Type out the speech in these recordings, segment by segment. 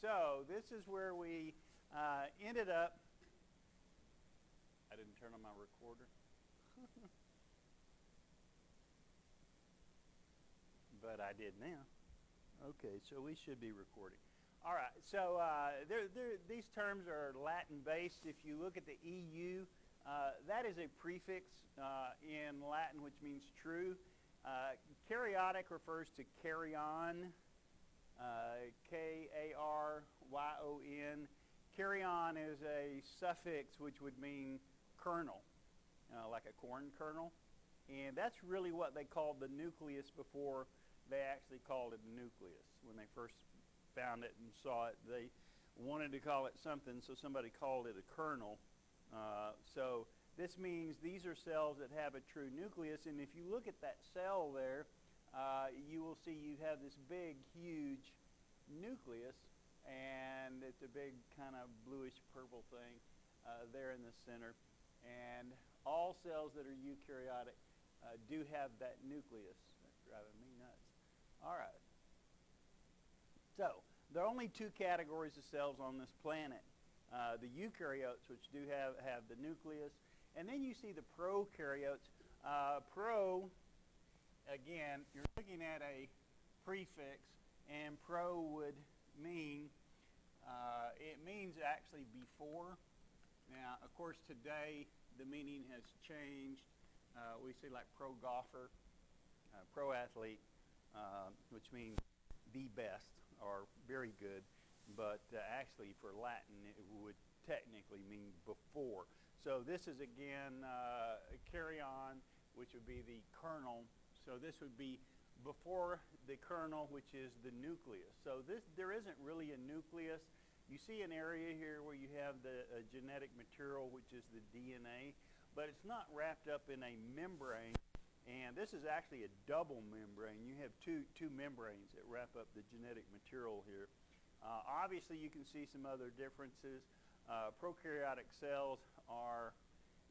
so this is where we ended up. I didn't turn on my recorder. But I did now. Okay, so we should be recording. All right, so these terms are Latin-based. If you look at the EU, that is a prefix in Latin which means true. Karyotic refers to caryon, K-A-R-Y-O-N. Karyon is a suffix which would mean kernel, like a corn kernel. And that's really what they called the nucleus before they actually called it the nucleus. When they first found it and saw it, they wanted to call it something, so somebody called it a kernel. So this means these are cells that have a true nucleus, and if you look at that cell there, you will see you have this big, huge nucleus, and it's a big kind of bluish purple thing there in the center. And all cells that are eukaryotic do have that nucleus. That's driving me nuts. All right. So there are only two categories of cells on this planet. The eukaryotes, which do have the nucleus, and then you see the prokaryotes. Pro, again, you're looking at a prefix, and pro would mean, it means actually before. Now, of course, today the meaning has changed. We say like pro golfer, pro athlete, which means the best or very good, but actually for Latin it would technically mean before. So this is again karyon, which would be the kernel. So this would be before the kernel, which is the nucleus. So there isn't really a nucleus. You see an area here where you have the genetic material, which is the DNA, but it's not wrapped up in a membrane. And this is actually a double membrane. You have two membranes that wrap up the genetic material here. Obviously, you can see some other differences. Prokaryotic cells are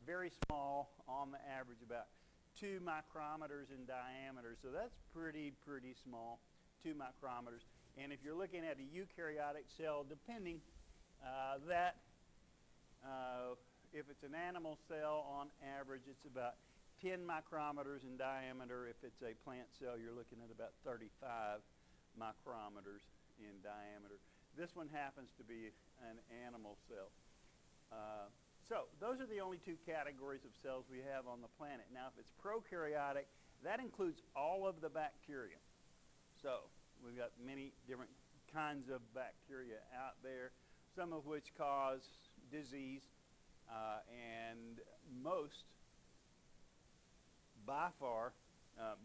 very small, on the average about 2 micrometers in diameter. So that's pretty small, 2 micrometers. And if you're looking at a eukaryotic cell, depending if it's an animal cell, on average, it's about 10 micrometers in diameter. If it's a plant cell, you're looking at about 35 micrometers in diameter. This one happens to be an animal cell. So those are the only two categories of cells we have on the planet. Now, if it's prokaryotic, that includes all of the bacteria. So we've got many different kinds of bacteria out there, some of which cause disease, and most, by far,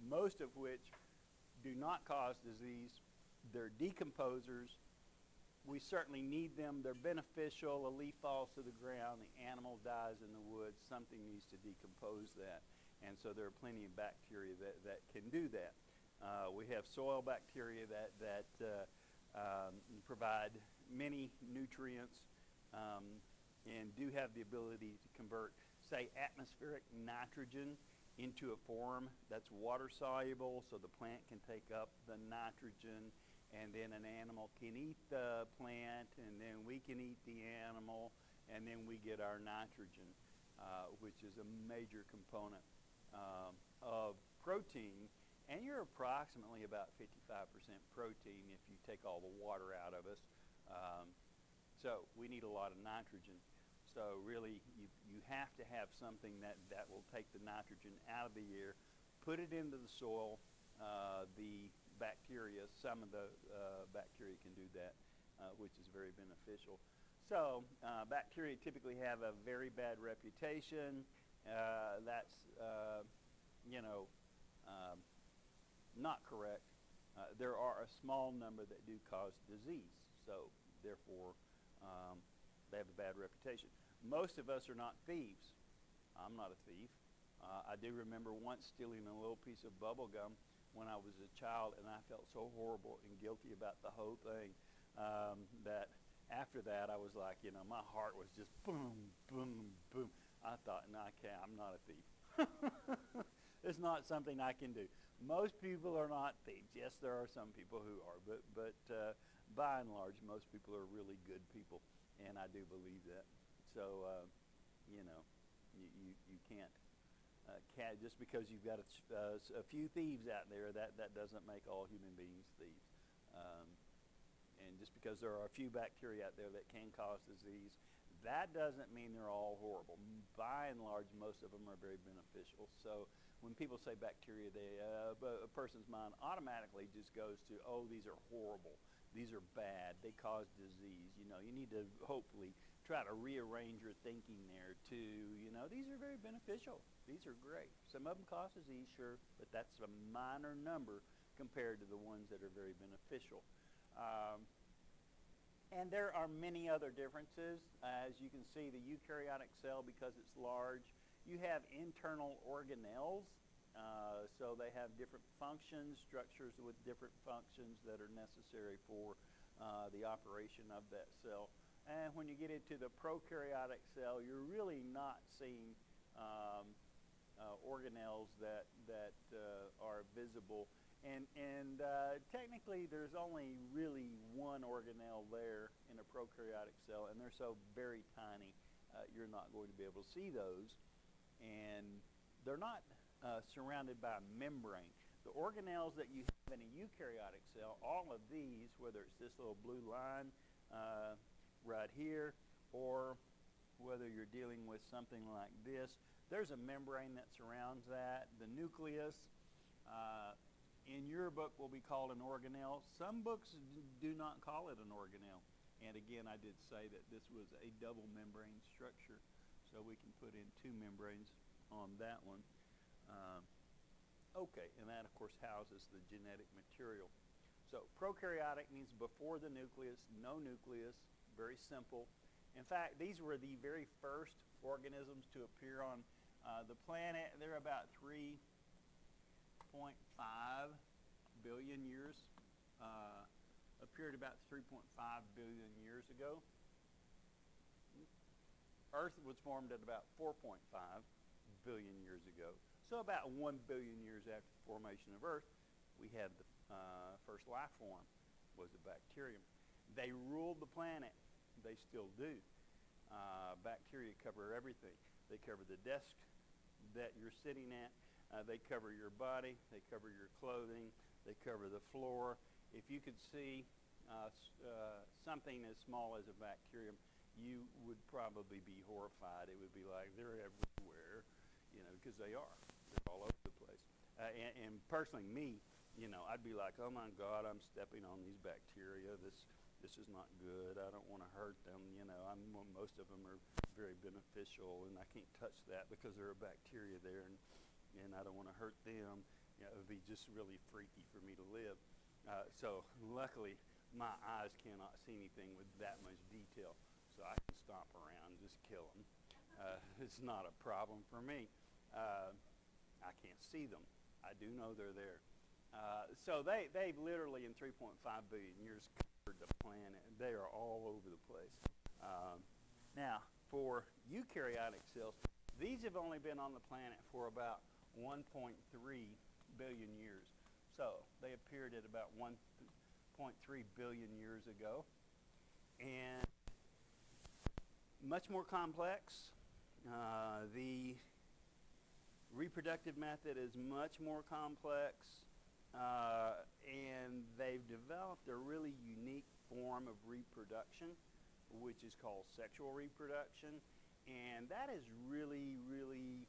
most of which do not cause disease. They're decomposers. We certainly need them. They're beneficial. A leaf falls to the ground, the animal dies in the woods, something needs to decompose that. And so there are plenty of bacteria that can do that. We have soil bacteria that provide many nutrients and do have the ability to convert, say, atmospheric nitrogen into a form that's water soluble, so the plant can take up the nitrogen, and then an animal can eat the plant, and then we can eat the animal, and then we get our nitrogen, which is a major component of protein. And you're approximately about 55% protein if you take all the water out of us. So we need a lot of nitrogen. So really, you have to have something that will take the nitrogen out of the air, put it into the soil. The bacteria, some of the bacteria can do that, which is very beneficial. So bacteria typically have a very bad reputation. That's, not correct. There are a small number that do cause disease. So therefore, they have a bad reputation. Most of us are not thieves. I'm not a thief. I do remember once stealing a little piece of bubble gum when I was a child, and I felt so horrible and guilty about the whole thing that after that I was like, my heart was just boom, boom, boom. I thought, no, I can't. I'm not a thief. It's not something I can do. Most people are not thieves. Yes, there are some people who are, by and large, most people are really good people, and I do believe that. So, you know, you can't just because you've got a few thieves out there, that doesn't make all human beings thieves. Um, and just because there are a few bacteria out there that can cause disease, that doesn't mean they're all horrible. By and large, most of them are very beneficial. So when people say bacteria, a person's mind automatically just goes to, oh, these are horrible. These are bad. They cause disease. You know, you need to hopefully try to rearrange your thinking there to, you know, these are very beneficial. These are great. Some of them cause disease, sure, but that's a minor number compared to the ones that are very beneficial. And there are many other differences. As you can see, the eukaryotic cell, because it's large, you have internal organelles. So they have different functions, structures with different functions that are necessary for the operation of that cell. And when you get into the prokaryotic cell, you're really not seeing organelles that are visible. And technically, there's only really one organelle there in a prokaryotic cell, and they're so very tiny, you're not going to be able to see those. And they're not surrounded by a membrane. The organelles that you have in a eukaryotic cell, all of these, whether it's this little blue line right here, or whether you're dealing with something like this, there's a membrane that surrounds that. The nucleus, in your book, will be called an organelle. Some books do not call it an organelle. And again, I did say that this was a double membrane structure, so we can put in two membranes on that one. Okay, and that, of course, houses the genetic material. So prokaryotic means before the nucleus, no nucleus, very simple. In fact, these were the very first organisms to appear on the planet. They're about 3.5 billion years, appeared about 3.5 billion years ago. Earth was formed at about 4.5 billion years ago. So about 1 billion years after the formation of Earth, we had the first life form, was a bacterium. They ruled the planet. They still do. Bacteria cover everything. They cover the desk that you're sitting at. They cover your body. They cover your clothing. They cover the floor. If you could see something as small as a bacterium, you would probably be horrified. It would be like they're everywhere, you know, because they are. They're all over the place. And personally, me, you know, I'd be like, oh my God, I'm stepping on these bacteria. This is not good. I don't want to hurt them. You know, most of them are very beneficial, and I can't touch that because there are bacteria there, and I don't want to hurt them. You know, it would be just really freaky for me to live. So luckily, my eyes cannot see anything with that much detail, so I can stomp around and just kill them. It's not a problem for me. I can't see them. I do know they're there. So they've literally, in 3.5 billion years, covered the planet. They are all over the place. Now, for eukaryotic cells, these have only been on the planet for about 1.3 billion years. So they appeared at about 1.3 billion years ago. And much more complex. The reproductive method is much more complex. And they've developed a really unique form of reproduction, which is called sexual reproduction. And that is really, really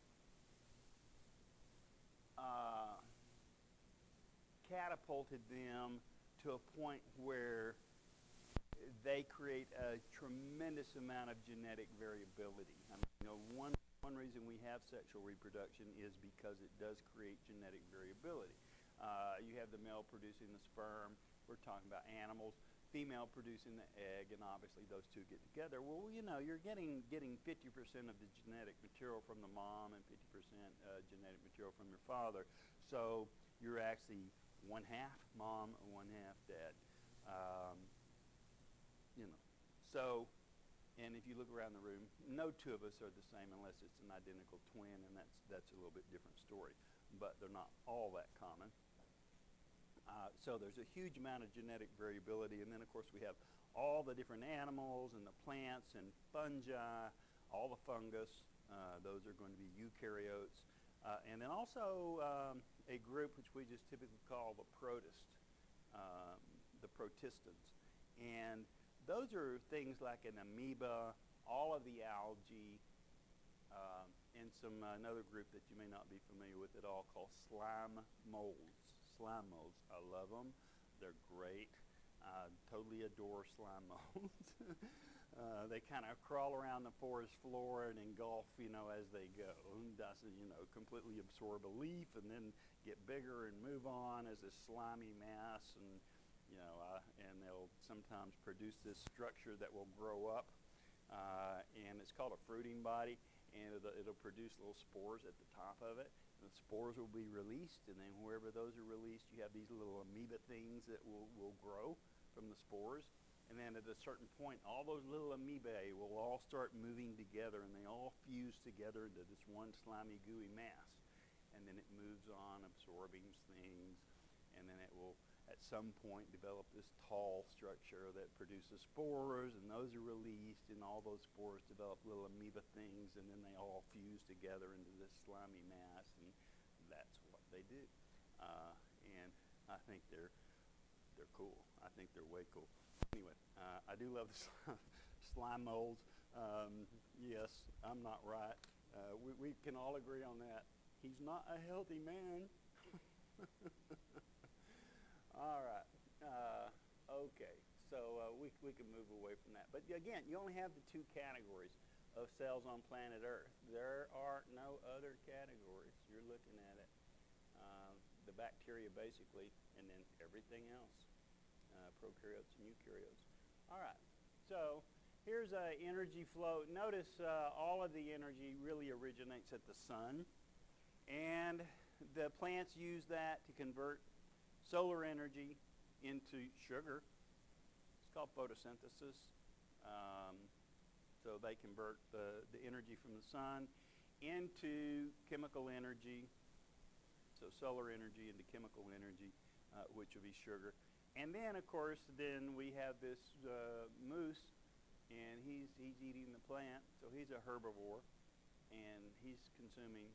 catapulted them to a point where they create a tremendous amount of genetic variability. I mean, you know, one reason we have sexual reproduction is because it does create genetic variability. You have the male producing the sperm. We're talking about animals. Female producing the egg, and obviously those two get together. Well, you know, you're getting 50% of the genetic material from the mom and 50% genetic material from your father. So you're actually one half mom and one half dad. You know, so, and if you look around the room, no two of us are the same unless it's an identical twin, and that's a little bit different story. But they're not all that common. So there's a huge amount of genetic variability, and then of course we have all the different animals and the plants and fungi, all the fungus. Those are going to be eukaryotes. And then also a group which we just typically call the protist, the protistans. And those are things like an amoeba, all of the algae, and another group that you may not be familiar with at all called slime molds. Slime molds, I love them. They're great. Totally adore slime molds. They kind of crawl around the forest floor and engulf, as they go. Completely absorb a leaf and then get bigger and move on as a slimy mass, and and they'll sometimes produce this structure that will grow up, and it's called a fruiting body, and it'll produce little spores at the top of it. The spores will be released, and then wherever those are released, you have these little amoeba things that will grow from the spores. And then at a certain point, all those little amoebae will all start moving together, and they all fuse together into this one slimy, gooey mass. And then it moves on, absorbing things, and then it will, at some point, develop this tall structure that produces spores, and those are released, and all those spores develop little amoeba things, and then they all fuse together into this slimy mass, and that's what they do. And I think they're cool. I think they're way cool. Anyway, I do love the slime molds. Yes, I'm not right. We can all agree on that. He's not a healthy man. All right. Okay. So we can move away from that. But again, you only have the two categories of cells on planet Earth. There are no other categories. You're looking at it. The bacteria, basically, and then everything else. Prokaryotes and eukaryotes. All right. So here's energy flow. Notice all of the energy really originates at the sun. And the plants use that to convert solar energy into sugar. It's called photosynthesis. So they convert the energy from the sun into chemical energy. So solar energy into chemical energy, which will be sugar. And then, of course, then we have this moose, and he's eating the plant. So he's a herbivore, and he's consuming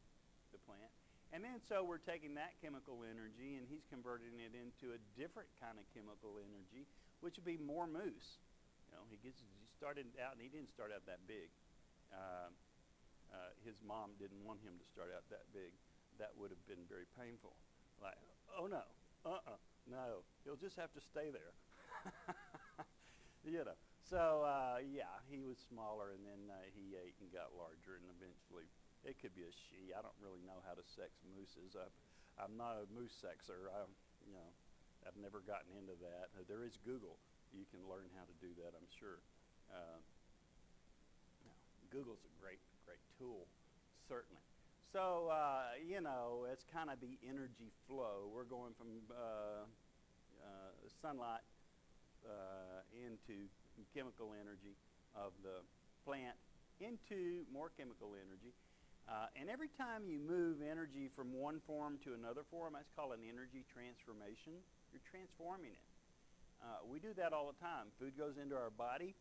the plant. And then so we're taking that chemical energy, and he's converting it into a different kind of chemical energy, which would be more moose. He started out, and he didn't start out that big. His mom didn't want him to start out that big. That would have been very painful. Like, oh no, no, he'll just have to stay there. So yeah, he was smaller, and then he ate and got larger, and eventually it could be a she. I don't really know how to sex mooses. I'm not a moose sexer. I've never gotten into that. There is Google. You can learn how to do that, I'm sure. Google's a great tool, certainly. So, it's kind of the energy flow. We're going from sunlight into chemical energy of the plant into more chemical energy. And every time you move energy from one form to another form, that's called an energy transformation. You're transforming it. We do that all the time. Food goes into our body.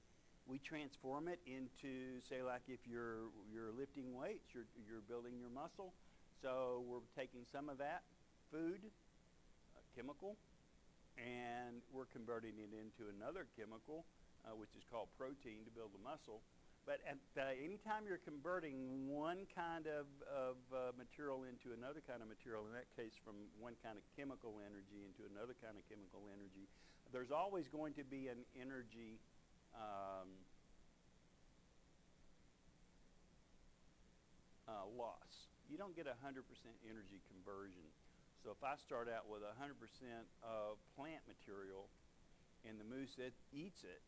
We transform it into, say, like if you're lifting weights, you're building your muscle. So we're taking some of that food, chemical, and we're converting it into another chemical, which is called protein, to build the muscle. But anytime you're converting one kind of material into another kind of material, in that case from one kind of chemical energy into another kind of chemical energy, there's always going to be an energy loss. You don't get 100% energy conversion. So if I start out with 100% of plant material and the moose eats it,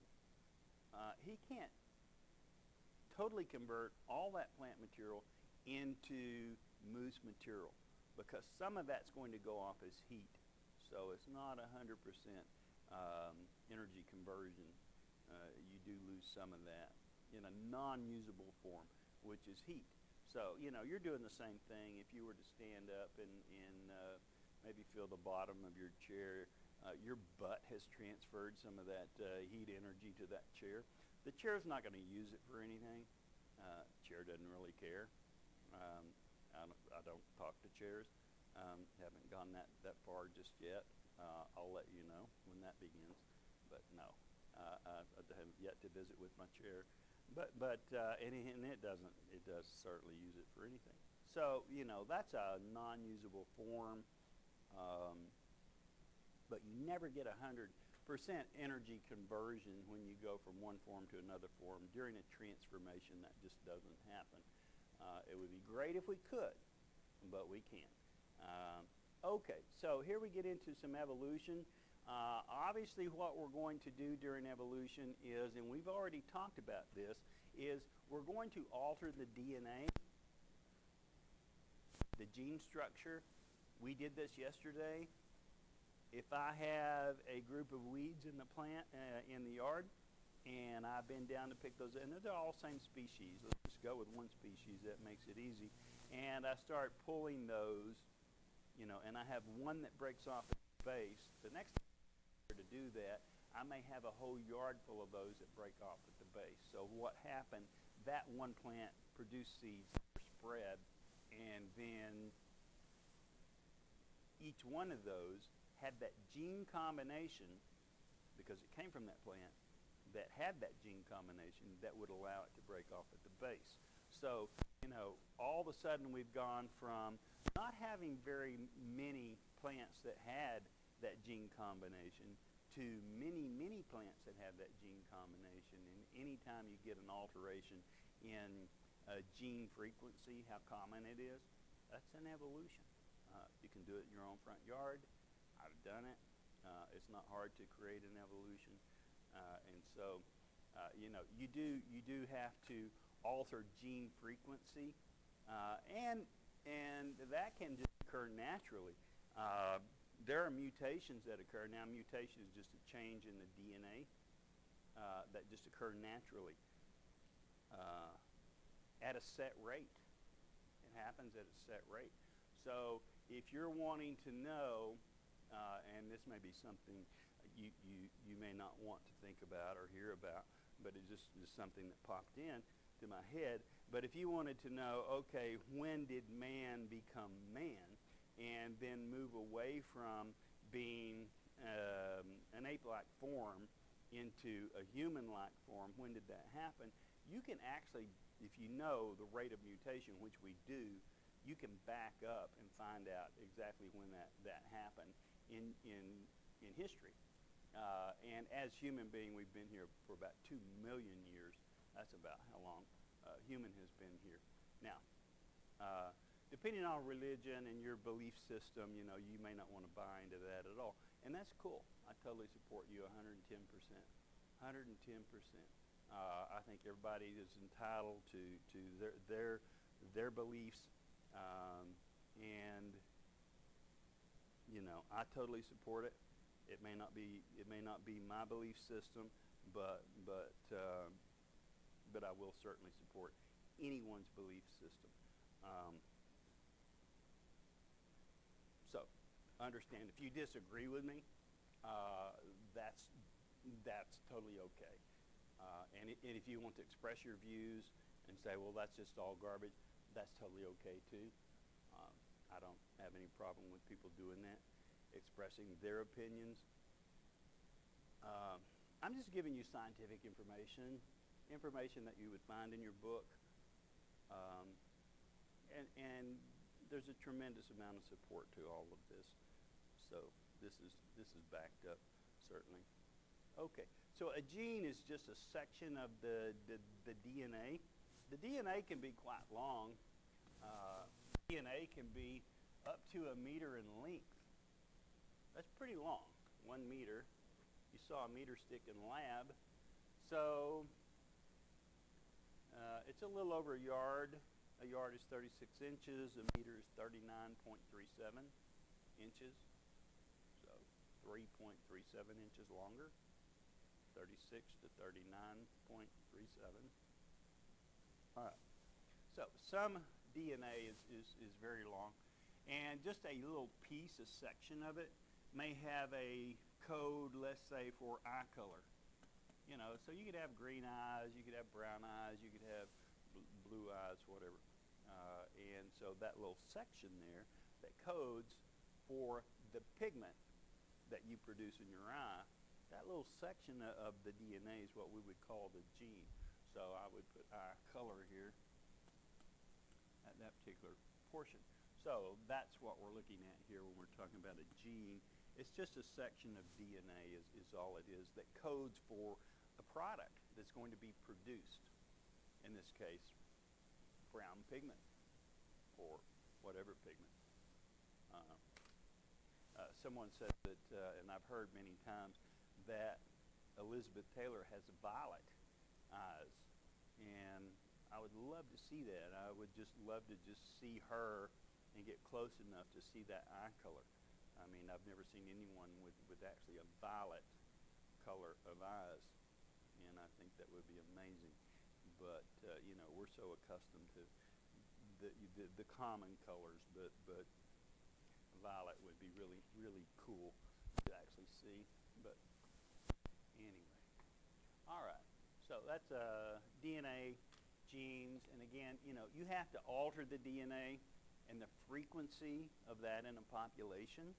he can't totally convert all that plant material into moose material, because some of that's going to go off as heat. So it's not 100% energy conversion. You do lose some of that in a non-usable form, which is heat. So, you're doing the same thing if you were to stand up and maybe feel the bottom of your chair. Your butt has transferred some of that heat energy to that chair. The chair's not going to use it for anything. Chair doesn't really care. Um, I don't talk to chairs. Haven't gone that far just yet. I'll let you know when that begins. But no, I haven't yet to visit with my chair. And it does certainly use it for anything. So, that's a non-usable form. But you never get 100% energy conversion when you go from one form to another form. During a transformation, that just doesn't happen. It would be great if we could, but we can't. Okay, so here we get into some evolution. Obviously, what we're going to do during evolution is, and we've already talked about this, is we're going to alter the DNA, the gene structure. We did this yesterday. If I have a group of weeds in the plant, in the yard, and I've been down to pick those, and they're all same species. Let's just go with one species. That makes it easy. And I start pulling those, and I have one that breaks off at the base. The next time to do that, I may have a whole yard full of those that break off at the base. So what happened, that one plant produced seeds, spread, and then each one of those had that gene combination, because it came from that plant, that had that gene combination that would allow it to break off at the base. So, all of a sudden we've gone from not having very many plants that had that gene combination to many, many plants that have that gene combination. And anytime you get an alteration in gene frequency, how common it is, that's an evolution. You can do it in your own front yard. I've done it. It's not hard to create an evolution. And so, you do have to alter gene frequency. And that can just occur naturally. There are mutations that occur. Now, mutation is just a change in the DNA that just occur naturally at a set rate. It happens at a set rate. So if you're wanting to know, and this may be something you may not want to think about or hear about, but it's just something that popped in to my head. But if you wanted to know, okay, when did man become man, and then move away from being an ape-like form into a human-like form, when did that happen? You can actually, if you know the rate of mutation, which we do, you can back up and find out exactly when that happened in history. And as human being, we've been here for about 2 million years. That's about how long human has been here. Now, depending on religion and your belief system, you may not want to buy into that at all. And that's cool. I totally support you 110%. 110%. I think everybody is entitled to their beliefs. And I totally support it. It may not be my belief system, but I will certainly support anyone's belief system. So understand, if you disagree with me, that's totally okay. And if you want to express your views and say, well, that's just all garbage, that's totally okay too. I don't have any problem with people doing that, expressing their opinions. I'm just giving you scientific information that you would find in your book. And there's a tremendous amount of support to all of this. So this is backed up, certainly. Okay, so a gene is just a section of the DNA. The DNA can be quite long. DNA can be up to 1 meter in length. That's pretty long, 1 meter. You saw a meter stick in lab. So it's a little over a yard. A yard is 36 inches. A meter is 39.37 inches. So 3.37 inches longer. 36 to 39.37. All right. So some DNA is very long. And just a little piece, a section of it, may have a code, let's say, for eye color. You know, so you could have green eyes, you could have brown eyes, you could have blue eyes, whatever. And so that little section there that codes for the pigment that you produce in your eye, that little section of the DNA is what we would call the gene. So I would put eye color here at that particular portion. So that's what we're looking at here when we're talking about a gene. It's just a section of DNA is all it is that codes for a product that's going to be produced. In this case, brown pigment or whatever pigment. Someone said that, and I've heard many times, that Elizabeth Taylor has violet eyes. And I would love to see that. I would just love to just see her and get close enough to see that eye color. I mean, I've never seen anyone with actually a violet color of eyes. And I think that would be amazing. But, you know, we're so accustomed to the common colors, but violet would be really, really cool to actually see. But anyway. All right. So that's DNA, genes, and again, you know, you have to alter the DNA and the frequency of that in a population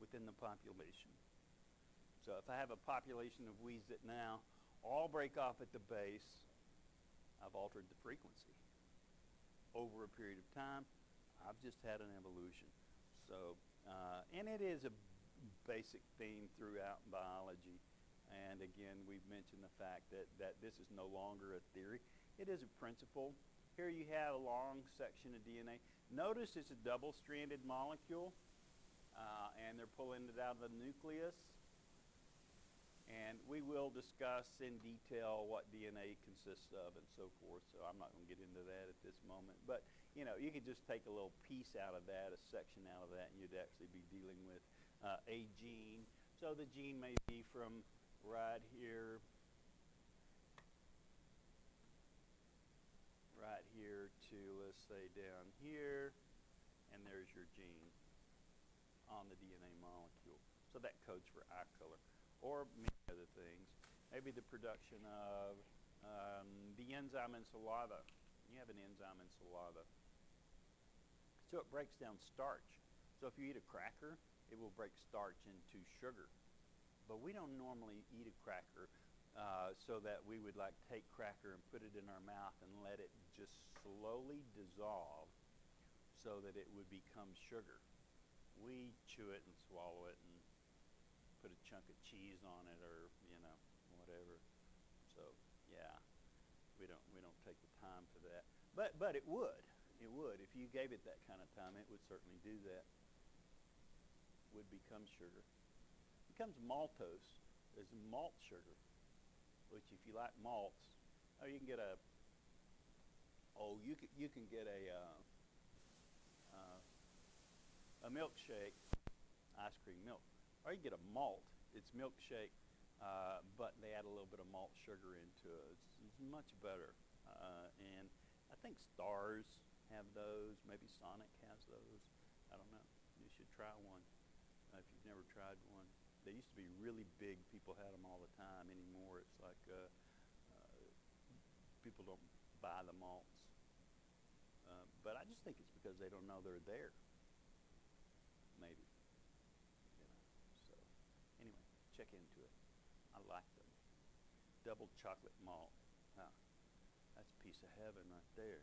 within the population. So if I have a population of weeds that now all break off at the base, I've altered the frequency. Over a period of time, I've just had an evolution. So, and it is a basic theme throughout biology. And again, we've mentioned the fact that this is no longer a theory. It is a principle. Here you have a long section of DNA. Notice it's a double-stranded molecule, and they're pulling it out of the nucleus. And we will discuss in detail what DNA consists of and so forth, so I'm not going to get into that at this moment. But, you know, you could just take a little piece out of that, a section out of that, and you'd actually be dealing with a gene. So the gene may be from right here to, let's say, down here, and there's your gene on the DNA molecule. So that codes for eye color, or many other things. Maybe the production of the enzyme in saliva. You have an enzyme in saliva. So it breaks down starch. So if you eat a cracker, it will break starch into sugar. But we don't normally eat a cracker so that we would like take cracker and put it in our mouth and let it just slowly dissolve so that it would become sugar. We chew it and swallow it and put a chunk of cheese on it, or, you know, whatever. So yeah, we don't take the time for that. But it would. It would. If you gave it that kind of time, it would certainly do that. Would become sugar. It becomes maltose. There's malt sugar, which if you like malts, you can get a milkshake, ice cream milk, or you get a malt. It's milkshake, but they add a little bit of malt sugar into it. It's much better. And I think Stars have those. Maybe Sonic has those. I don't know. You should try one if you've never tried one. They used to be really big. People had them all the time. Anymore, it's like people don't buy the malts. But I just think it's because they don't know they're there. Maybe. You know. So anyway, check into it. I like them. Double chocolate malt. Wow. That's a piece of heaven right there.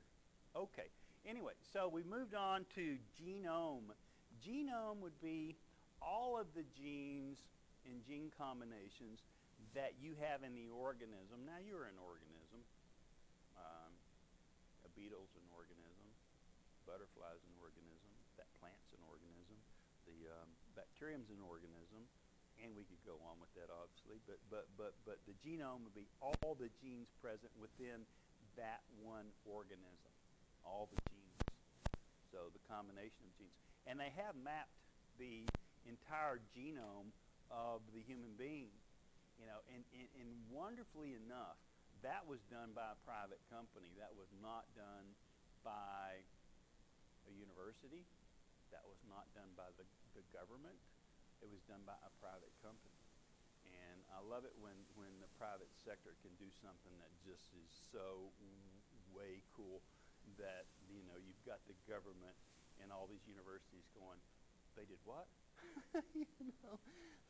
Okay. Anyway, so we moved on to genome. Genome would be all of the genes and gene combinations that you have in the organism. Now, you're an organism. A beetle's an organism. Butterfly's an organism. That plant's an organism. The bacterium's an organism. And we could go on with that, obviously. But the genome would be all the genes present within that one organism. All the genes. So the combination of genes. And they have mapped the entire genome of the human being. You know, and wonderfully enough, that was done by a private company. That was not done by a university. that was not done by the government. It was done by a private company. And I love it when the private sector can do something that just is so way cool that, you've got the government and all these universities going, they did what? you know,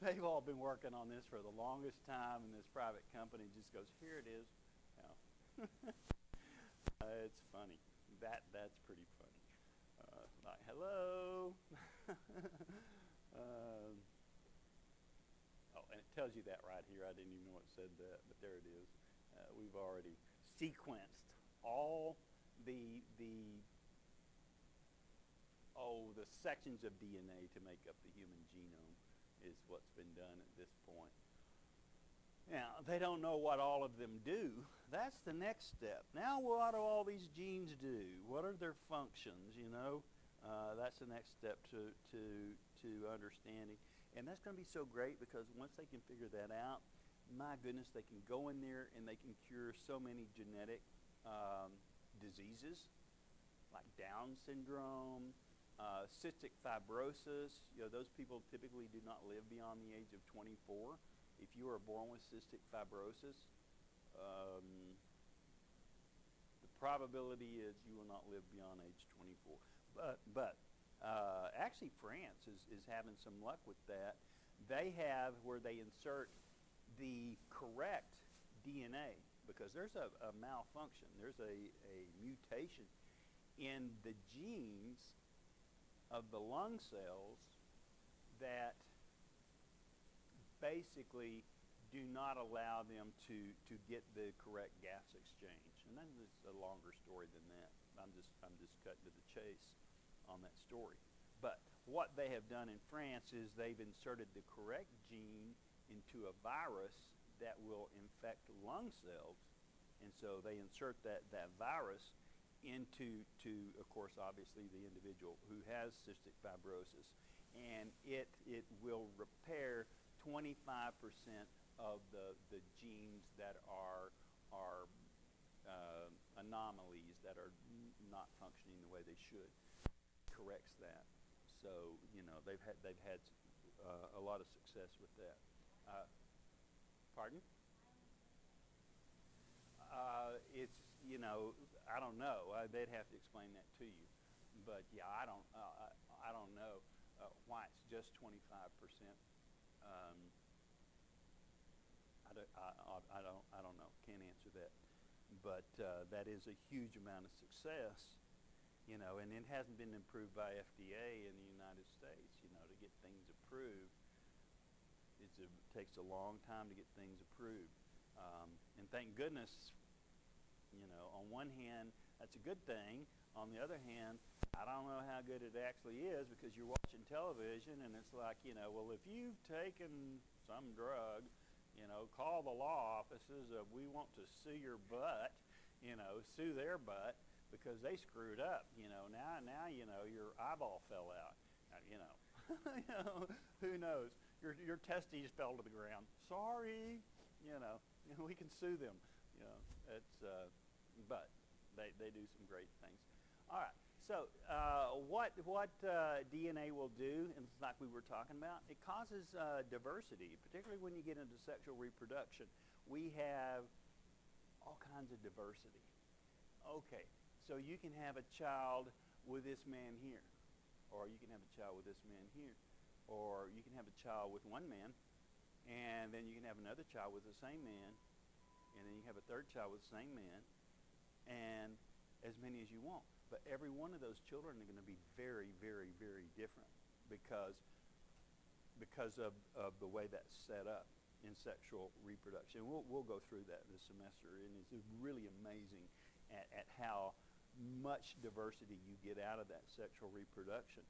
they've all been working on this for the longest time, and this private company just goes, here it is. It's funny. That's pretty funny. Like, hello. Oh, and it tells you that right here. I didn't even know it said that, but there it is. We've already sequenced all the sections of DNA to make up the human genome is what's been done at this point. Now, they don't know what all of them do. That's the next step. Now, what do all these genes do? What are their functions, That's the next step to understanding. And that's going to be so great because once they can figure that out, my goodness, they can go in there and they can cure so many genetic diseases like Down syndrome, cystic fibrosis. Those people typically do not live beyond the age of 24. If you are born with cystic fibrosis, the probability is you will not live beyond age 24. But actually France is having some luck with that. They have where they insert the correct DNA because there's a malfunction. There's a mutation in the genes of the lung cells that basically do not allow them to get the correct gas exchange. And that's a longer story than that. I'm just cutting to the chase on that story. But what they have done in France is they've inserted the correct gene into a virus that will infect lung cells. And so they insert that virus into, of course, obviously the individual who has cystic fibrosis. And it will repair 25% of the genes that are anomalies, that are not functioning the way they should. Corrects that. So they've had a lot of success with that. Pardon? It's I don't know. They'd have to explain that to you. But yeah, I don't know why it's just 25%. I don't know. Can't answer that. But that is a huge amount of success, and it hasn't been approved by FDA in the United States. To get things approved, it takes a long time to get things approved. And thank goodness, on one hand, that's a good thing. On the other hand, I don't know how good it actually is because you're watching television and it's like, well, if you've taken some drug, call the law offices of we want to sue your butt, sue their butt because they screwed up. Now your eyeball fell out. Who knows? Your testes fell to the ground. Sorry, we can sue them. But they do some great things. All right. So what DNA will do, and it's like we were talking about, it causes diversity, particularly when you get into sexual reproduction. We have all kinds of diversity. Okay, so you can have a child with this man here, or you can have a child with this man here, or you can have a child with one man, and then you can have another child with the same man, and then you have a third child with the same man, and as many as you want. But every one of those children are going to be very, very, very different because of the way that's set up in sexual reproduction. We'll go through that this semester, and it's really amazing at how much diversity you get out of that sexual reproduction.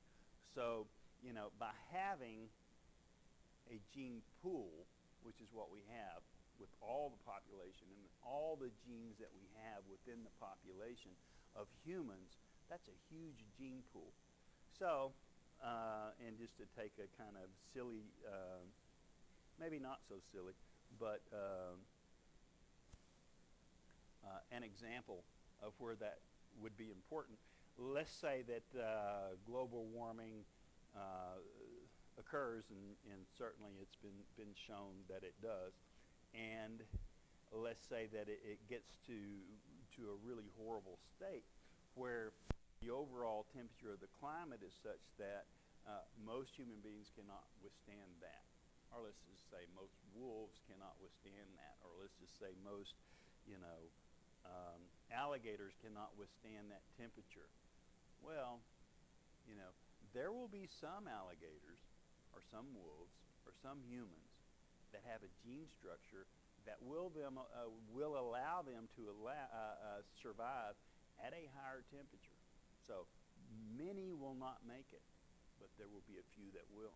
So, by having a gene pool, which is what we have with all the population and all the genes that we have within the population of humans, that's a huge gene pool. So, and just to take a kind of silly, maybe not so silly, but an example of where that would be important. let's say that global warming occurs, and certainly it's been shown that it does, and let's say that it gets to a really horrible state where the overall temperature of the climate is such that most human beings cannot withstand that. Or let's just say most wolves cannot withstand that. Or let's just say most, alligators cannot withstand that temperature. Well, there will be some alligators or some wolves or some humans that have a gene structure that will allow them to survive at a higher temperature. So many will not make it, but there will be a few that will.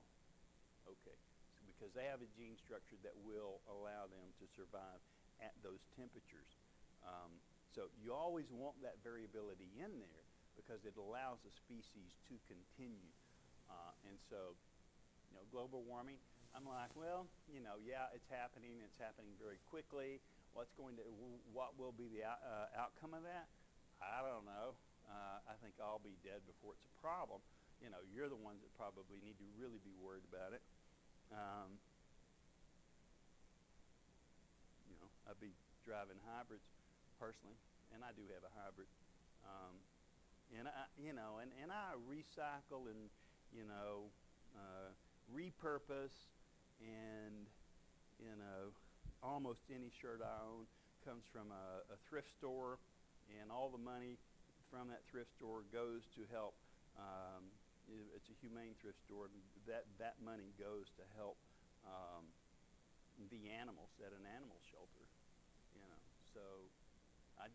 Okay, so because they have a gene structure that will allow them to survive at those temperatures. So you always want that variability in there because it allows the species to continue. And so, global warming, I'm like, well, yeah, it's happening. It's happening very quickly. What will be the outcome of that? I don't know. I think I'll be dead before it's a problem. You're the ones that probably need to really be worried about it. I'd be driving hybrids personally, and I do have a hybrid. And I recycle and repurpose, and almost any shirt I own comes from a thrift store, and all the money from that thrift store goes to help. It's a humane thrift store, and that money goes to help the animals at an animal shelter. So I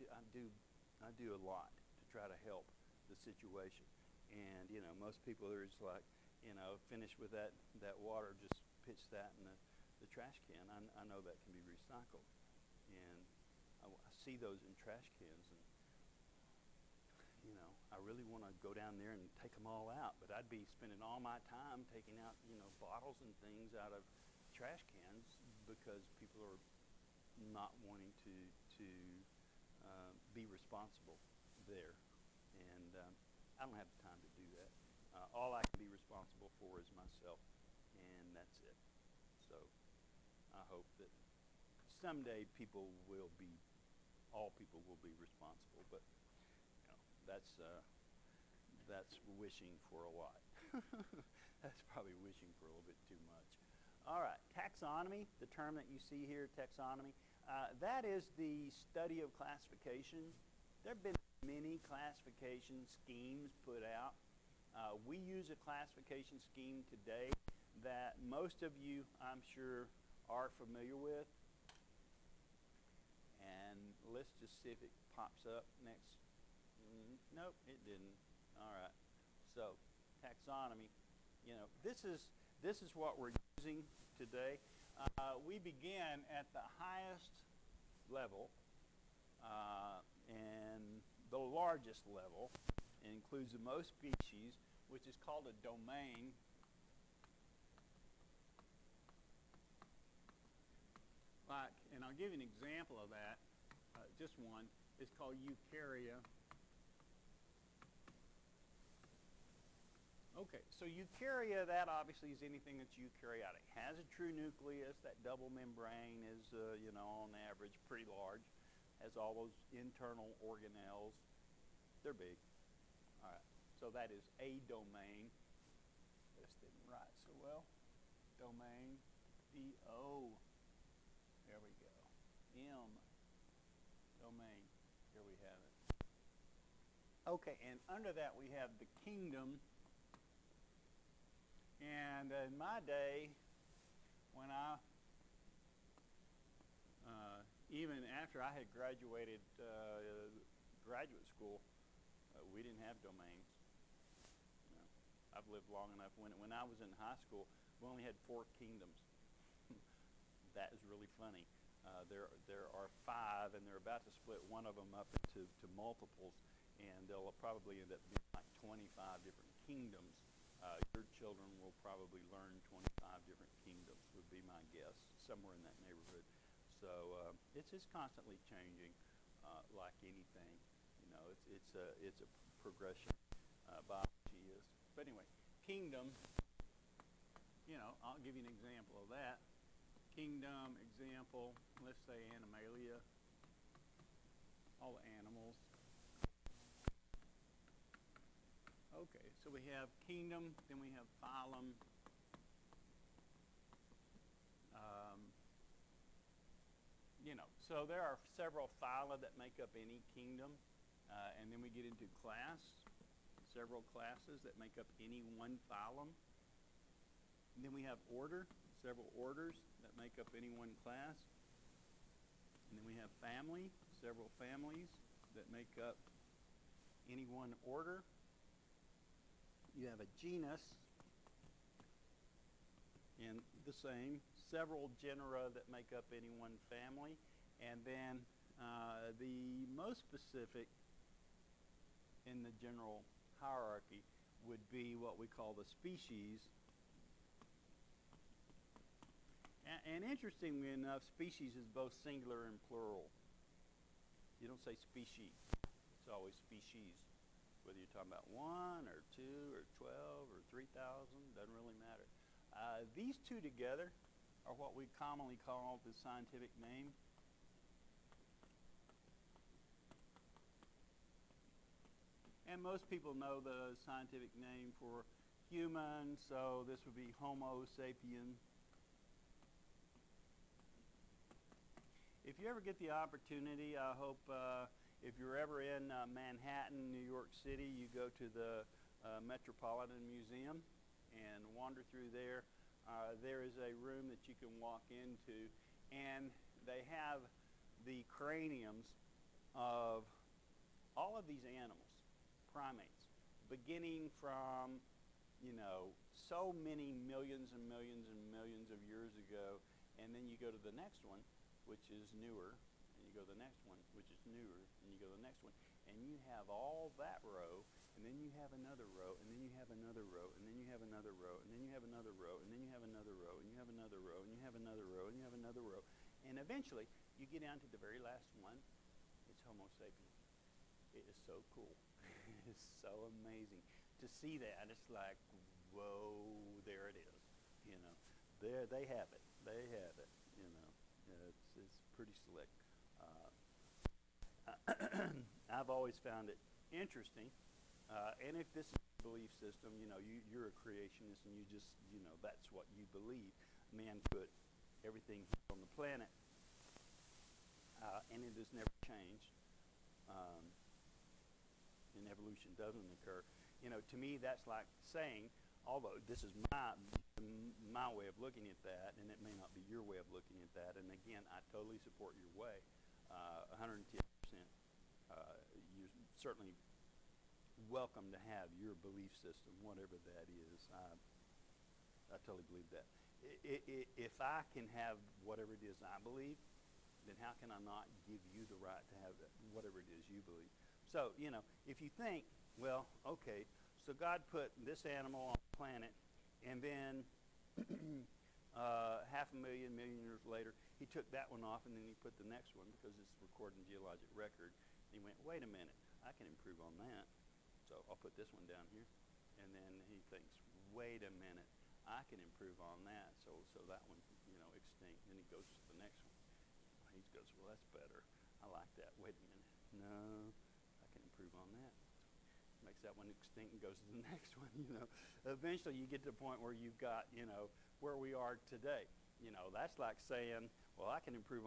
do a lot to try to help the situation. And most people are just like, finish with that water, just pitch that in the trash can. I know that can be recycled, and I see those in trash cans, and I really want to go down there and take them all out, but I'd be spending all my time taking out bottles and things out of trash cans because people are not wanting to be responsible there, and I don't have the time to do that. All I can be responsible for is myself, and that's it. So I hope that someday all people will be responsible, but that's wishing for a lot. That's probably wishing for a little bit too much. All right, taxonomy, the term that you see here, taxonomy, that is the study of classification. There have been many classification schemes put out. We use a classification scheme today that most of you, I'm sure, are familiar with. And let's just see if it pops up next. Nope, it didn't. All right. So, taxonomy. This is what we're using today. We begin at the highest level and the largest level. It includes the most species, which is called a domain. And I'll give you an example of that. Just one. It's called Eukarya. Okay, so Eukarya, that obviously is anything that's eukaryotic. Has a true nucleus. That double membrane is, on average, pretty large. Has all those internal organelles. They're big. All right, so that is a domain. This didn't write so well. Domain, D-O. There we go. M, domain. Here we have it. Okay, and under that we have the kingdom. And in my day, when even after I had graduated graduate school, we didn't have domains. I've lived long enough. When I was in high school, we only had 4 kingdoms. That is really funny. There are 5, and they're about to split one of them up into multiples, and they'll probably end up being like 25 different kingdoms. Your children will probably learn 25 different kingdoms, would be my guess, somewhere in that neighborhood. So it's just constantly changing, like anything. It's a progression biology is. But anyway, kingdom, I'll give you an example of that. Kingdom, example, let's say Animalia, all the animals. Okay, so we have kingdom, then we have phylum. So there are several phyla that make up any kingdom, and then we get into class, several classes that make up any one phylum. And then we have order, several orders that make up any one class. And then we have family, several families that make up any one order. You have a genus, and the same, several genera that make up any one family. And then the most specific in the general hierarchy would be what we call the species. And interestingly enough, species is both singular and plural. You don't say species. It's always species. Whether you're talking about 1 or 2 or 12 or 3,000, doesn't really matter. These two together are what we commonly call the scientific name. And most people know the scientific name for human, so this would be Homo sapien. If you ever get the opportunity, I hope if you're ever in Manhattan, New York City, you go to the Metropolitan Museum and wander through there. There is a room that you can walk into, and they have the craniums of all of these animals, primates, beginning from, so many millions and millions and millions of years ago, and then you go to the next one, which is newer, and you go to the next one, which is newer, and you go to the next one, and you have all that row, and then you have another row, and then you have another row, and then you have another row, and then you have another row, and then you have another row, and you have another row, and you have another row, and you have another row, and eventually you get down to the very last one. It's Homo sapien. It is so cool. It's so amazing to see that. It's like, whoa, there it is. There they have it. They have it. It's pretty slick. I've always found it interesting. And if this is a belief system, you're a creationist and you just, that's what you believe. Man put everything on the planet, and it has never changed. And evolution doesn't occur. To me, that's like saying, although this is my way of looking at that, and it may not be your way of looking at that. And again, I totally support your way, 110%. You're certainly welcome to have your belief system, whatever that is. I totally believe that. If I can have whatever it is I believe, then how can I not give you the right to have whatever it is you believe? So, if you think, well, okay, so God put this animal on the planet, and then 500,000 million years later, he took that one off, and then he put the next one because it's recorded in geologic record. And he went, wait a minute, I can improve on that. So I'll put this one down here. And then he thinks, wait a minute, I can improve on that. So that one, extinct. Then he goes to the next one. He goes, well, that's better. I like that. Wait a minute. No, I can improve on that. Makes that one extinct and goes to the next one. Eventually you get to the point where you've got, where we are today. That's like saying, well, I can improve.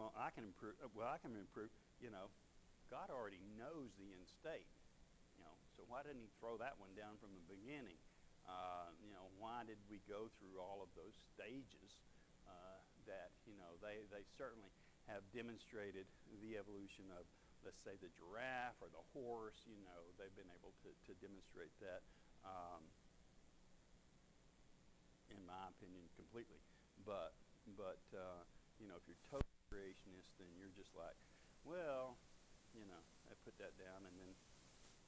God already knows the end state. So why didn't he throw that one down from the beginning? Why did we go through all of those stages that, they certainly have demonstrated the evolution of, let's say, the giraffe or the horse. They've been able to demonstrate that, in my opinion, completely. But if you're total creationist, then you're just like, well, I put that down and then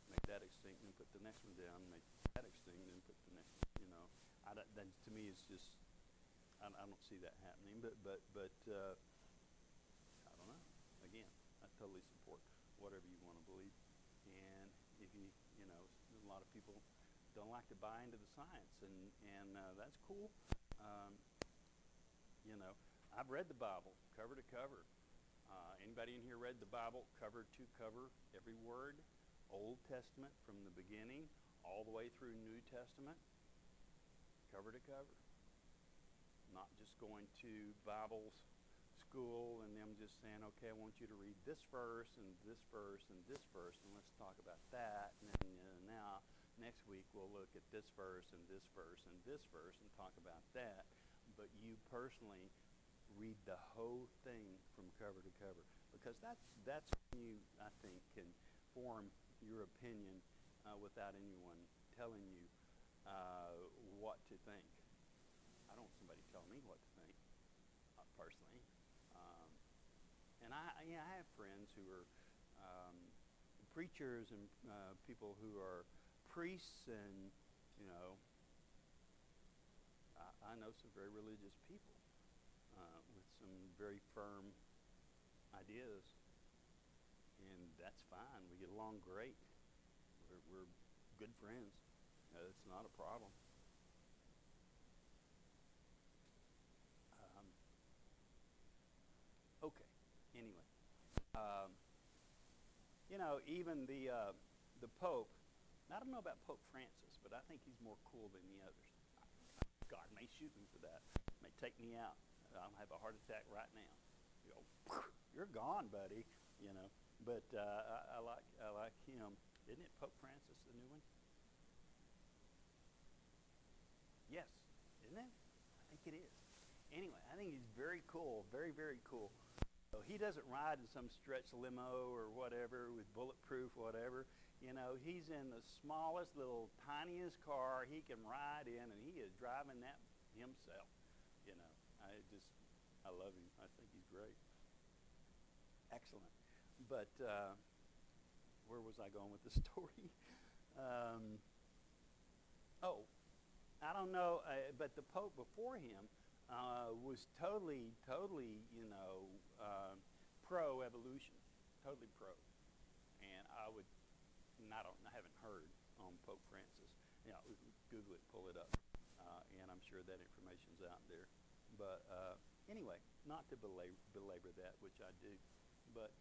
make that extinct and put the next one down, make that extinct and put the next one. That to me is just, I don't see that happening. But I don't know. Again, I totally support whatever you want to believe. And if you lot of people don't like to buy into the science, and that's cool. Um, you know, I've read the Bible cover to cover. Anybody in here read the Bible cover to cover, every word? Old Testament from the beginning all the way through New Testament, cover to cover. Not just going to Bible school and them just saying, okay, I want you to read this verse and this verse and this verse, and let's talk about that. And then now, next week, we'll look at this verse and this verse and this verse and talk about that. But you personally read the whole thing from cover to cover, because that's when you, I think, can form your opinion without anyone telling you what to think. I don't want somebody tell me what to think, personally. And I have friends who are preachers and people who are priests, and I know some very religious people with some very firm ideas, and that's fine. We get along great. We're good friends. It's not a problem. Okay. Anyway, even the Pope. I don't know about Pope Francis, but I think he's more cool than the others. God may shoot me for that. May take me out. I'll have a heart attack right now. You're gone, buddy. But I like him. Isn't it Pope Francis, the new one? Yes, isn't it? I think it is. Anyway, I think he's very cool, very, very cool. So he doesn't ride in some stretch limo or whatever with bulletproof whatever. He's in the smallest, little, tiniest car he can ride in, and he is driving that himself. I love him. I think he's great. Excellent. But where was I going with the story? Oh, I don't know, but the Pope before him was totally, pro-evolution, totally pro. And I haven't heard on Pope Francis. Google it, pull it up, and I'm sure that information's out there. But anyway, not to belabor that, which I do. But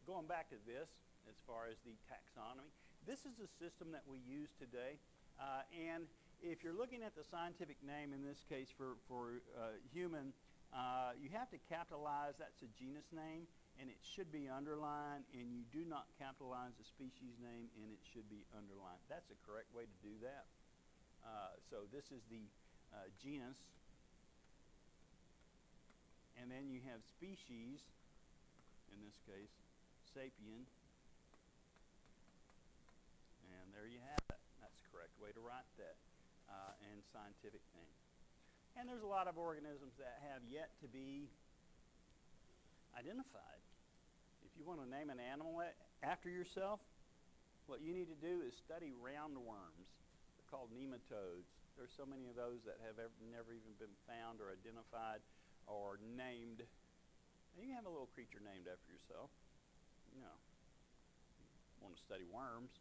going back to this, as far as the taxonomy, this is a system that we use today, and if you're looking at the scientific name, in this case for human, you have to capitalize, that's a genus name, and it should be underlined, and you do not capitalize the species name, and it should be underlined. That's the correct way to do that. So this is the genus, and then you have species, in this case, sapien, and there you have it. That's the correct way to write that. And scientific name. And there's a lot of organisms that have yet to be identified. If you want to name an animal after yourself, what you need to do is study roundworms. They're called nematodes. There's so many of those that have never even been found or identified or named. And you can have a little creature named after yourself. Want to study worms.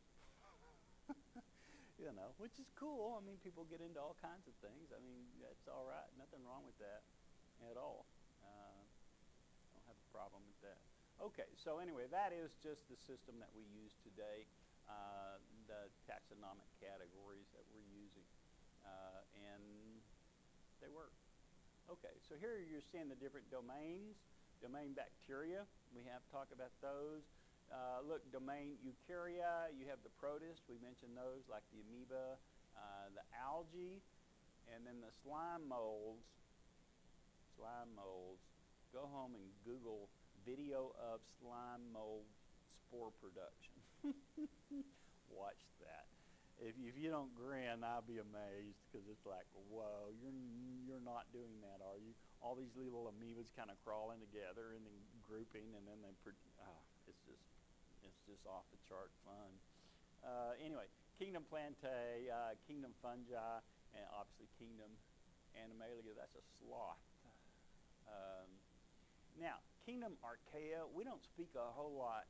Which is cool. I mean, people get into all kinds of things. I mean, that's all right. Nothing wrong with that at all. Don't have a problem with that. Okay, so anyway, that is just the system that we use today, the taxonomic categories that we're using, and they work. Okay, so here you're seeing the different domains. Domain bacteria, we have talked about those. Look, domain eukarya, you have the protists, we mentioned those, like the amoeba, the algae, and then the slime molds. Go home and Google video of slime mold spore production. Watch that. If you don't grin, I'll be amazed, because it's like, whoa, you're not doing that, are you? All these little amoebas kind of crawling together and then grouping, and then it's just off the chart fun. Anyway, kingdom plantae, kingdom fungi, and obviously kingdom animalia. That's a sloth. Now, kingdom archaea. We don't speak a whole lot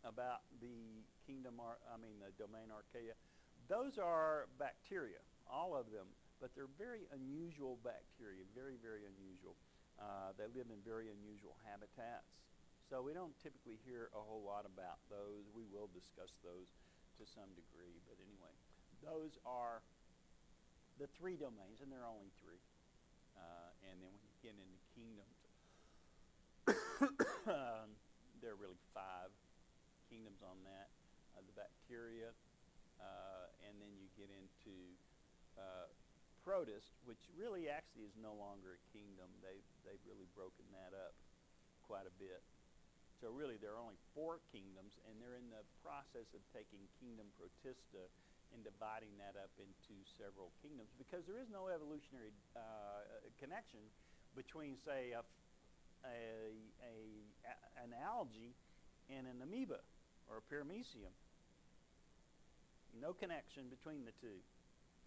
about the the domain archaea, Those are bacteria, all of them, but they're very unusual bacteria, very, very unusual. They live in very unusual habitats. So we don't typically hear a whole lot about those. We will discuss those to some degree, but anyway, those are the three domains, and there are only three. And then when you get into kingdoms, there are really five kingdoms on that. The bacteria, and then you get into protists, which really actually is no longer a kingdom. They've really broken that up quite a bit. So really there are only four kingdoms, and they're in the process of taking kingdom protista and dividing that up into several kingdoms, because there is no evolutionary connection between, say, an algae and an amoeba or a paramecium. No connection between the two,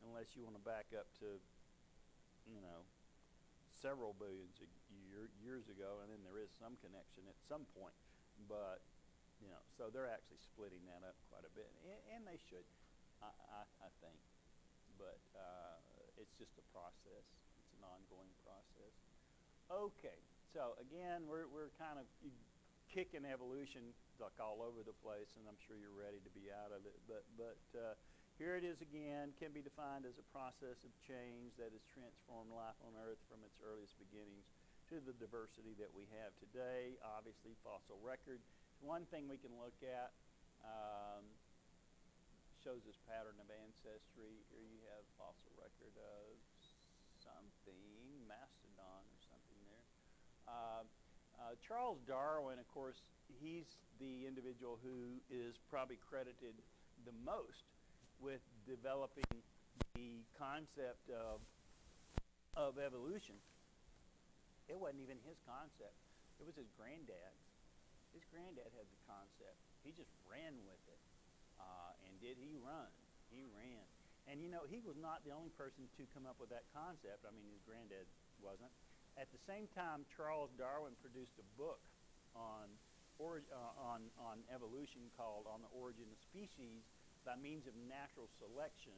unless you want to back up to, several billions of years ago, and then there is some connection at some point. But, so they're actually splitting that up quite a bit, and they should, I think. But it's just a process. It's an ongoing process. Okay, so again, we're kind of kicking evolution like all over the place, and I'm sure you're ready to be out of it. But here it is again, can be defined as a process of change that has transformed life on Earth from its earliest beginnings to the diversity that we have today. Obviously, fossil record. One thing we can look at shows this pattern of ancestry. Here you have fossil record of something, mastodon or something there. Charles Darwin, of course, he's the individual who is probably credited the most with developing the concept of evolution. It wasn't even his concept. It was his granddad's. His granddad had the concept. He just ran with it. And did he run? He ran. And he was not the only person to come up with that concept. I mean, his granddad wasn't. At the same time, Charles Darwin produced a book on evolution called On the Origin of Species by means of natural selection.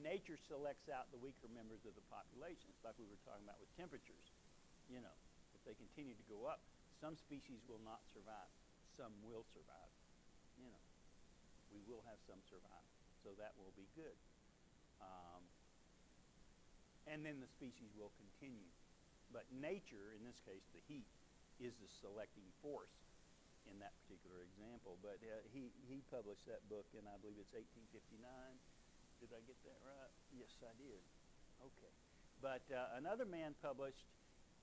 Nature selects out the weaker members of the population. It's like we were talking about with temperatures. If they continue to go up, some species will not survive. Some will survive. We will have some survive. So that will be good. And then the species will continue. But nature, in this case the heat, is the selecting force in that particular example. But he published that book in, I believe it's 1859. Did I get that right? Yes, I did. Okay. But another man published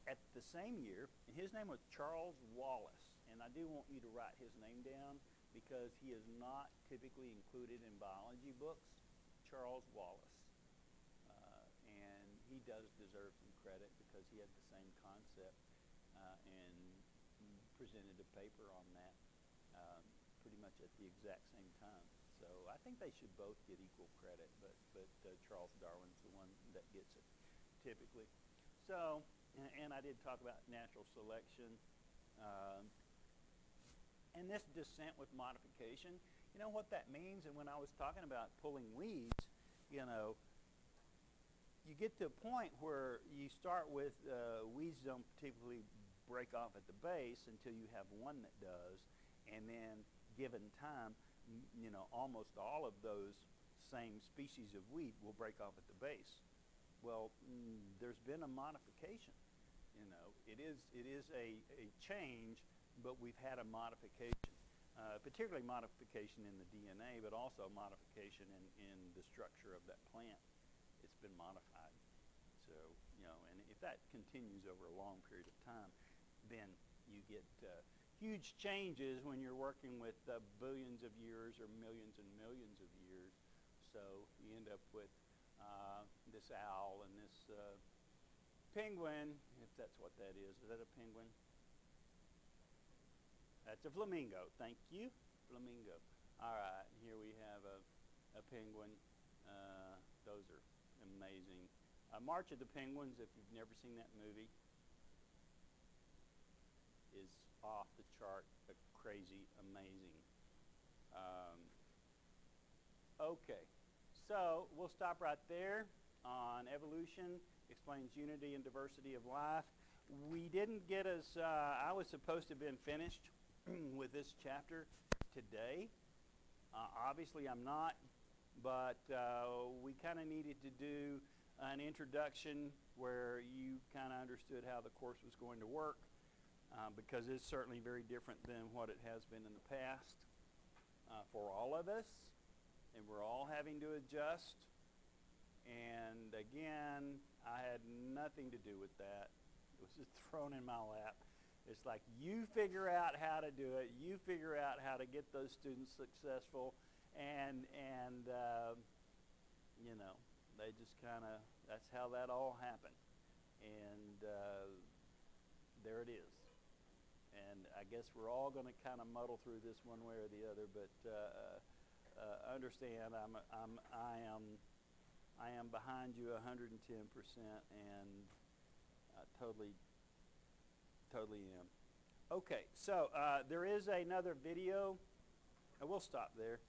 at the same year, and his name was Charles Wallace. And I do want you to write his name down because he is not typically included in biology books. Charles Wallace. And he does deserve some credit because he had the same concept and presented a paper on that pretty much at the exact same time. So I think they should both get equal credit, but Charles Darwin's the one that gets it typically. So, and I did talk about natural selection. And this descent with modification, you know what that means? And when I was talking about pulling weeds, you get to a point where you start with weeds don't typically break off at the base until you have one that does, and then given time, almost all of those same species of weed will break off at the base. Well, there's been a modification. It is a change, but we've had a modification, particularly modification in the DNA, but also modification in the structure of that plant. It's been modified. So, and if that continues over a long period of time, then you get huge changes when you're working with billions of years or millions and millions of years. So you end up with this owl and this penguin, if that's what that is. Is that a penguin? That's a flamingo. Thank you, flamingo. All right, here we have a penguin. Those are amazing. March of the Penguins, if you've never seen that movie, is off the chart, crazy, amazing. Okay, So we'll stop right there on evolution, explains unity and diversity of life. We didn't get as, I was supposed to have been finished with this chapter today. Obviously I'm not, but we kind of needed to do an introduction where you kind of understood how the course was going to work, because it's certainly very different than what it has been in the past for all of us, and we're all having to adjust. And again, I had nothing to do with that. It was just thrown in my lap. It's like, you figure out how to do it, you figure out how to get those students successful, and you know, they just kind of, that's how that all happened. And there it is. And I guess we're all going to kind of muddle through this one way or the other, but understand I am behind you 110%, and I totally am. Okay, so there is another video. We'll stop there.